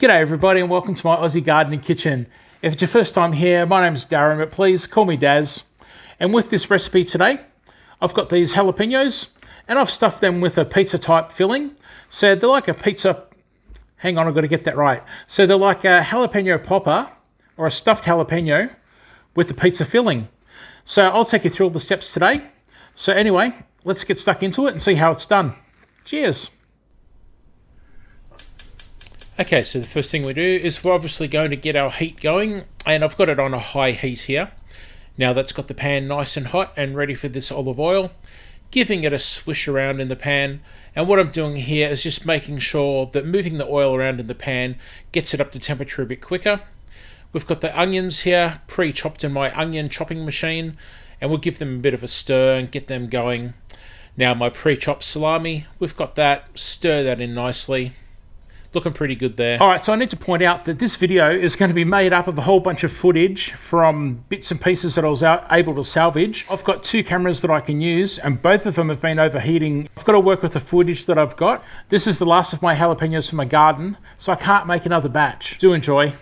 G'day everybody and welcome to my Aussie gardening kitchen. If it's your first time here, my name's Darren, but please call me Daz. And with this recipe today, I've got these jalapenos and I've stuffed them with a pizza type filling. So they're like a pizza, hang on, I've got to get that right. So they're like a jalapeno popper or a stuffed jalapeno with the pizza filling. So I'll take you through all the steps today. So anyway, let's get stuck into it and see how it's done. Cheers. Okay, so the first thing we do is we're obviously going to get our heat going, and I've got it on a high heat here. Now that's got the pan nice and hot and ready for this olive oil, giving it a swish around in the pan. And what I'm doing here is just making sure that moving the oil around in the pan gets it up to temperature a bit quicker. We've got the onions here pre-chopped in my onion chopping machine, and we'll give them a bit of a stir and get them going. Now my pre-chopped salami, we've got that, stir that in nicely. Looking pretty good there. Alright, so I need to point out that this video is going to be made up of a whole bunch of footage from bits and pieces that I was able to salvage. I've got two cameras that I can use and both of them have been overheating. I've got to work with the footage that I've got. This is the last of my jalapenos from my garden, so I can't make another batch. Do enjoy.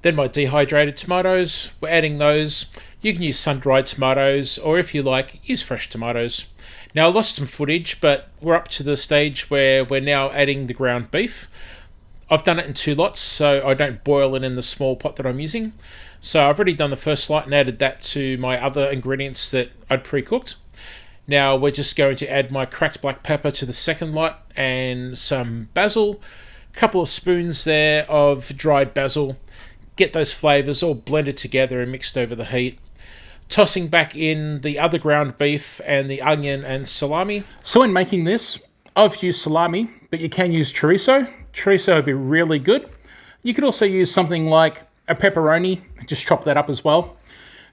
Then my dehydrated tomatoes, we're adding those. You can use sun-dried tomatoes, or if you like, use fresh tomatoes. Now I lost some footage, but we're up to the stage where we're now adding the ground beef. I've done it in 2 lots, so I don't boil it in the small pot that I'm using. So I've already done the first lot and added that to my other ingredients that I'd pre-cooked. Now we're just going to add my cracked black pepper to the second lot and some basil, a couple of spoons there of dried basil. Get those flavours all blended together and mixed over the heat. Tossing back in the other ground beef and the onion and salami. So in making this, I've used salami, but you can use chorizo. Chorizo would be really good. You could also use something like a pepperoni, just chop that up as well.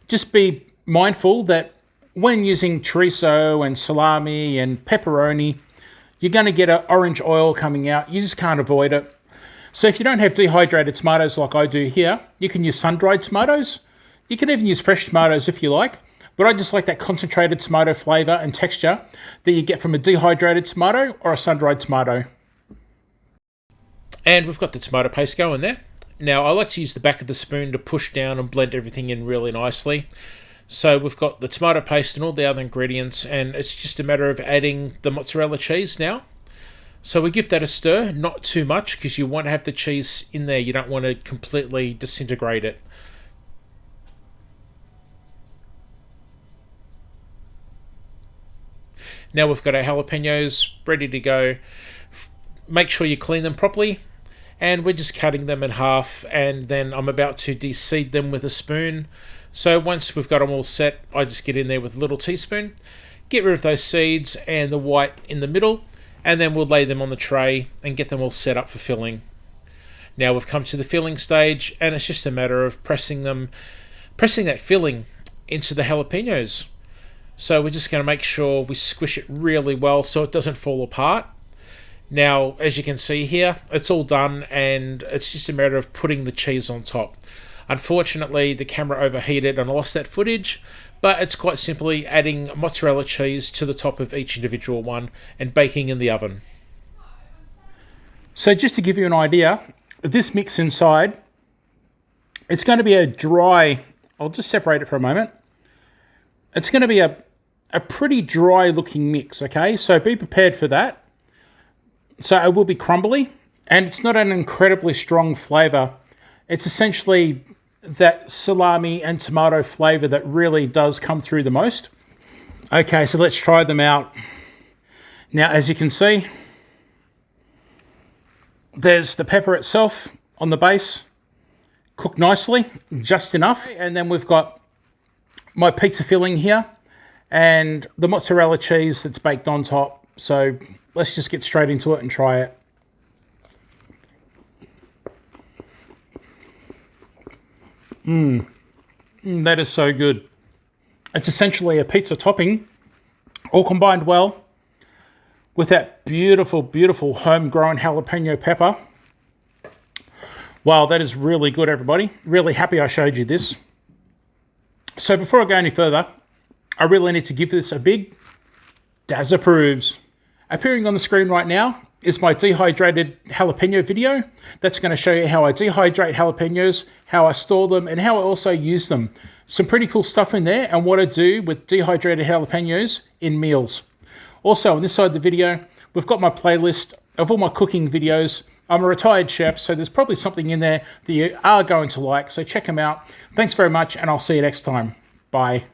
Just be mindful that when using chorizo and salami and pepperoni, you're going to get an orange oil coming out. You just can't avoid it. So if you don't have dehydrated tomatoes like I do here, you can use sun-dried tomatoes. You can even use fresh tomatoes if you like, but I just like that concentrated tomato flavour and texture that you get from a dehydrated tomato or a sun-dried tomato. And we've got the tomato paste going there. Now I like to use the back of the spoon to push down and blend everything in really nicely. So we've got the tomato paste and all the other ingredients, and it's just a matter of adding the mozzarella cheese now. So we give that a stir, not too much because you want to have the cheese in there. You don't want to completely disintegrate it. Now we've got our jalapenos ready to go. Make sure you clean them properly. And we're just cutting them in half. And then I'm about to de-seed them with a spoon. So once we've got them all set, I just get in there with a little teaspoon. Get rid of those seeds and the white in the middle. And then we'll lay them on the tray and get them all set up for filling. Now we've come to the filling stage. And it's just a matter of pressing that filling into the jalapenos. So we're just going to make sure we squish it really well so it doesn't fall apart. Now, as you can see here, it's all done and it's just a matter of putting the cheese on top. Unfortunately, the camera overheated and I lost that footage, but it's quite simply adding mozzarella cheese to the top of each individual one and baking in the oven. So just to give you an idea, this mix inside, it's going to be a dry, I'll just separate it for a moment. It's going to be a pretty dry looking mix, okay? So be prepared for that. So it will be crumbly and it's not an incredibly strong flavour. It's essentially that salami and tomato flavour that really does come through the most. Okay, so let's try them out. Now, as you can see, there's the pepper itself on the base, cooked nicely, just enough. And then we've got my pizza filling here and the mozzarella cheese that's baked on top. So let's just get straight into it and try it. That is so good. It's essentially a pizza topping, all combined well with that beautiful, beautiful homegrown jalapeno pepper. Wow, that is really good, everybody. Really happy I showed you this. So before I go any further, I really need to give this a big Daz approves. Appearing on the screen right now is my dehydrated jalapeno video. That's going to show you how I dehydrate jalapenos, how I store them, and how I also use them. Some pretty cool stuff in there, and what I do with dehydrated jalapenos in meals. Also, on this side of the video, we've got my playlist of all my cooking videos. I'm a retired chef, so there's probably something in there that you are going to like, so check them out. Thanks very much, and I'll see you next time. Bye.